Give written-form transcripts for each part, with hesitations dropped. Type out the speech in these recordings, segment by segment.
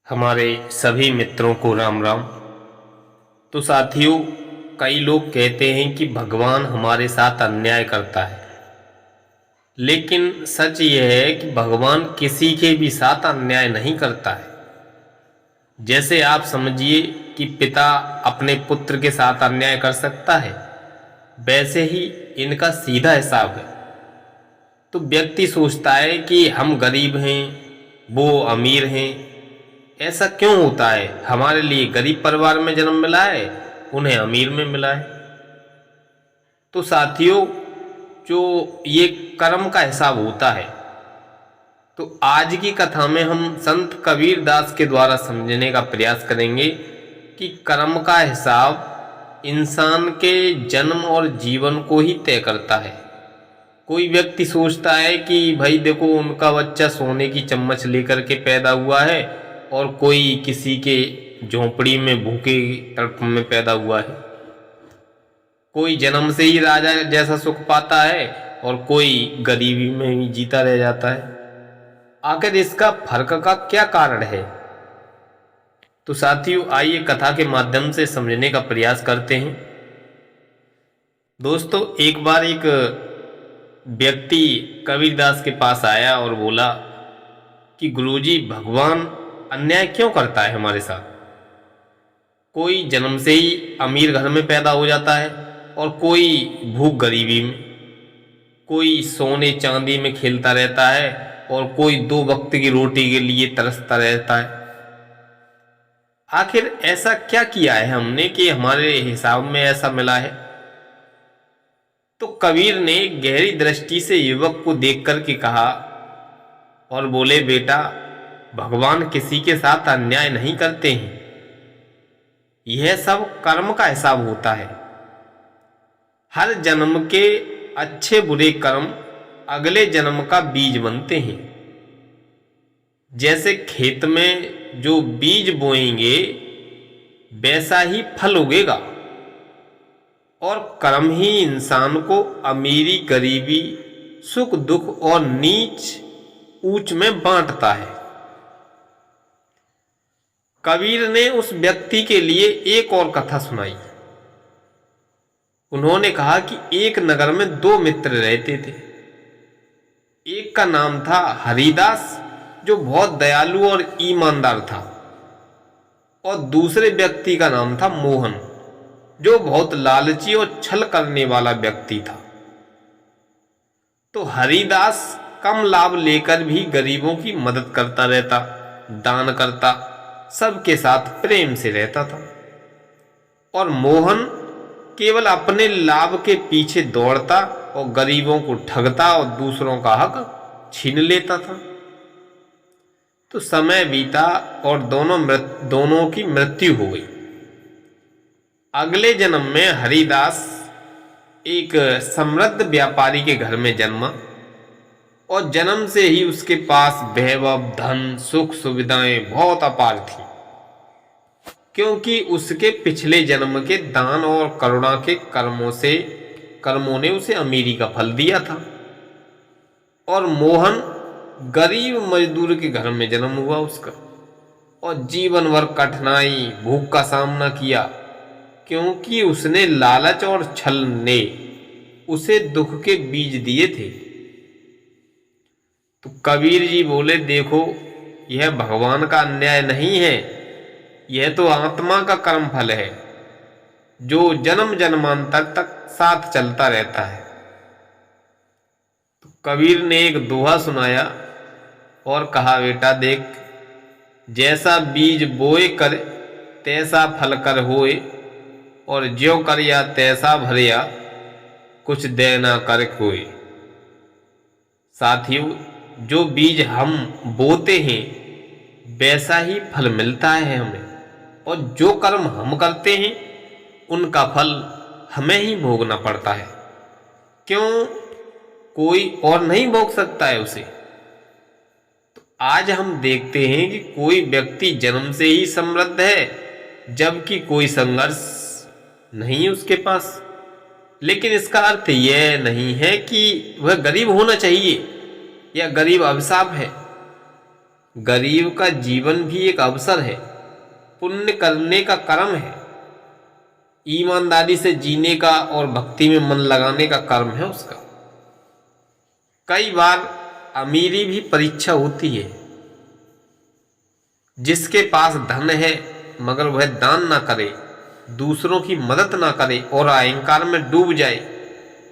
हमारे सभी मित्रों को राम राम। तो साथियों, कई लोग कहते हैं कि भगवान हमारे साथ अन्याय करता है, लेकिन सच यह है कि भगवान किसी के भी साथ अन्याय नहीं करता है। जैसे आप समझिए कि पिता अपने पुत्र के साथ अन्याय कर सकता है, वैसे ही इनका सीधा हिसाब है। तो व्यक्ति सोचता है कि हम गरीब हैं, वो अमीर हैं। ऐसा क्यों होता है? हमारे लिए गरीब परिवार में जन्म मिला है, उन्हें अमीर में मिला है। तो साथियों, जो ये कर्म का हिसाब होता है, तो आज की कथा में हम संत कबीर दास के द्वारा समझने का प्रयास करेंगे कि कर्म का हिसाब इंसान के जन्म और जीवन को ही तय करता है। कोई व्यक्ति सोचता है कि भाई देखो, उनका बच्चा सोने की चम्मच लेकर के पैदा हुआ है और कोई किसी के झोंपड़ी में भूखे तड़प में पैदा हुआ है। कोई जन्म से ही राजा जैसा सुख पाता है और कोई गरीबी में ही जीता रह जाता है। आखिर इसका फर्क का क्या कारण है? तो साथियों, आइए कथा के माध्यम से समझने का प्रयास करते हैं। दोस्तों, एक बार एक व्यक्ति कबीरदास के पास आया और बोला कि गुरुजी, भगवान अन्याय क्यों करता है हमारे साथ? कोई जन्म से ही अमीर घर में पैदा हो जाता है और कोई भूख गरीबी में, कोई सोने चांदी में खेलता रहता है और कोई दो वक्त की रोटी के लिए तरसता रहता है। आखिर ऐसा क्या किया है हमने कि हमारे हिसाब में ऐसा मिला है? तो कबीर ने गहरी दृष्टि से युवक को देख करके कहा और बोले, बेटा, भगवान किसी के साथ अन्याय नहीं करते हैं। यह सब कर्म का हिसाब होता है। हर जन्म के अच्छे बुरे कर्म अगले जन्म का बीज बनते हैं। जैसे खेत में जो बीज बोएंगे वैसा ही फल उगेगा, और कर्म ही इंसान को अमीरी गरीबी, सुख दुख और नीच ऊंच में बांटता है। कबीर ने उस व्यक्ति के लिए एक और कथा सुनाई। उन्होंने कहा कि एक नगर में दो मित्र रहते थे। एक का नाम था हरिदास, जो बहुत दयालु और ईमानदार था, और दूसरे व्यक्ति का नाम था मोहन, जो बहुत लालची और छल करने वाला व्यक्ति था। तो हरिदास कम लाभ लेकर भी गरीबों की मदद करता रहता, दान करता, सबके साथ प्रेम से रहता था। और मोहन केवल अपने लाभ के पीछे दौड़ता और गरीबों को ठगता और दूसरों का हक छीन लेता था। तो समय बीता और दोनों की मृत्यु हो गई। अगले जन्म में हरिदास एक समृद्ध व्यापारी के घर में जन्मा, और जन्म से ही उसके पास वैभव, धन, सुख सुविधाएं बहुत अपार थी, क्योंकि उसके पिछले जन्म के दान और करुणा के कर्मों ने उसे अमीरी का फल दिया था। और मोहन गरीब मजदूर के घर में जन्म हुआ उसका, और जीवन भर कठिनाई, भूख का सामना किया, क्योंकि उसने लालच और छल ने उसे दुख के बीज दिए थे। तो कबीर जी बोले, देखो, यह भगवान का अन्याय नहीं है, यह तो आत्मा का कर्म फल है, जो जन्म जन्मांतर तक साथ चलता रहता है। तो कबीर ने एक दोहा सुनाया और कहा, बेटा देख, जैसा बीज बोए कर तैसा फल कर होए, और ज्यों कर या तैसा भरिया, कुछ देना कर कोई। साथियों, जो बीज हम बोते हैं वैसा ही फल मिलता है हमें, और जो कर्म हम करते हैं उनका फल हमें ही भोगना पड़ता है। क्यों? कोई और नहीं भोग सकता है उसे। तो आज हम देखते हैं कि कोई व्यक्ति जन्म से ही समृद्ध है, जबकि कोई संघर्ष नहीं है उसके पास। लेकिन इसका अर्थ यह नहीं है कि वह गरीब होना चाहिए या गरीब अभिशाप है। गरीब का जीवन भी एक अवसर है, पुण्य करने का कर्म है, ईमानदारी से जीने का और भक्ति में मन लगाने का कर्म है उसका। कई बार अमीरी भी परीक्षा होती है। जिसके पास धन है मगर वह दान ना करे, दूसरों की मदद ना करे और अहंकार में डूब जाए,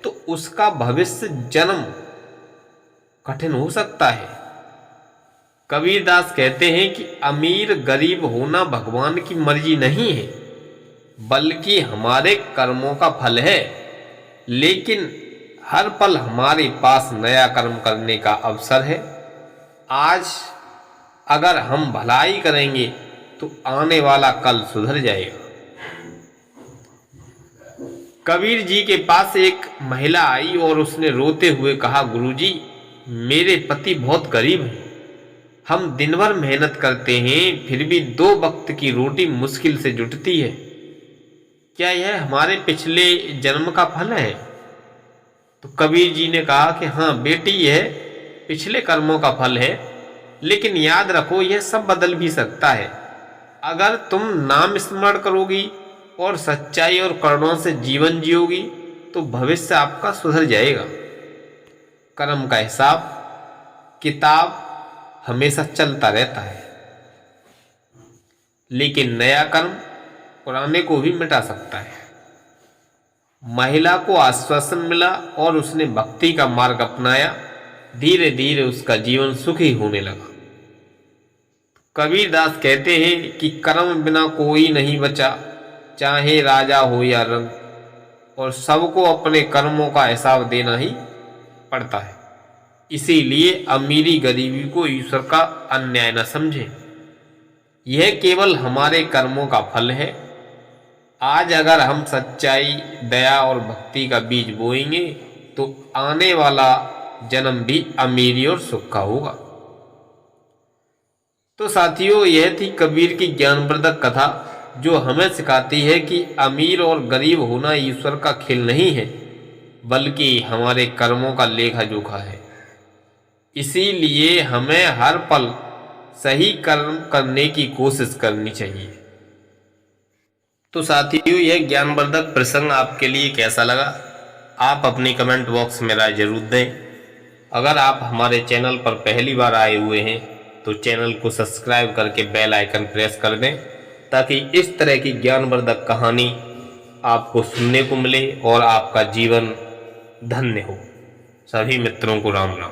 तो उसका भविष्य जन्म कठिन हो सकता है। कबीरदास कहते हैं कि अमीर गरीब होना भगवान की मर्जी नहीं है, बल्कि हमारे कर्मों का फल है। लेकिन हर पल हमारे पास नया कर्म करने का अवसर है। आज अगर हम भलाई करेंगे तो आने वाला कल सुधर जाएगा। कबीर जी के पास एक महिला आई और उसने रोते हुए कहा, गुरुजी, मेरे पति बहुत गरीब हैं। हम दिन भर मेहनत करते हैं, फिर भी 2 वक्त की रोटी मुश्किल से जुटती है। क्या यह हमारे पिछले जन्म का फल है? तो कबीर जी ने कहा कि हाँ बेटी, यह पिछले कर्मों का फल है, लेकिन याद रखो यह सब बदल भी सकता है। अगर तुम नाम स्मरण करोगी और सच्चाई और करुणा से जीवन जियोगी तो भविष्य आपका सुधर जाएगा। कर्म का हिसाब किताब हमेशा चलता रहता है, लेकिन नया कर्म पुराने को भी मिटा सकता है। महिला को आश्वासन मिला और उसने भक्ति का मार्ग अपनाया। धीरे धीरे उसका जीवन सुखी होने लगा। कबीरदास कहते हैं कि कर्म बिना कोई नहीं बचा, चाहे राजा हो या रंग, और सबको अपने कर्मों का हिसाब देना ही पड़ता है। इसीलिए अमीरी गरीबी को ईश्वर का अन्याय न समझें, यह केवल हमारे कर्मों का फल है। आज अगर हम सच्चाई, दया और भक्ति का बीज बोएंगे तो आने वाला जन्म भी अमीरी और सुख का होगा। तो साथियों, यह थी कबीर की ज्ञानवर्धक कथा, जो हमें सिखाती है कि अमीर और गरीब होना ईश्वर का खेल नहीं है, बल्कि हमारे कर्मों का लेखा जोखा है। इसीलिए हमें हर पल सही कर्म करने की कोशिश करनी चाहिए। तो साथियों, यह ज्ञानवर्धक प्रसंग आपके लिए कैसा लगा, आप अपनी कमेंट बॉक्स में राय जरूर दें। अगर आप हमारे चैनल पर पहली बार आए हुए हैं तो चैनल को सब्सक्राइब करके बेल आइकन प्रेस कर दें, ताकि इस तरह की ज्ञानवर्धक कहानी आपको सुनने को मिले और आपका जीवन धन्य हो। सभी मित्रों को राम राम।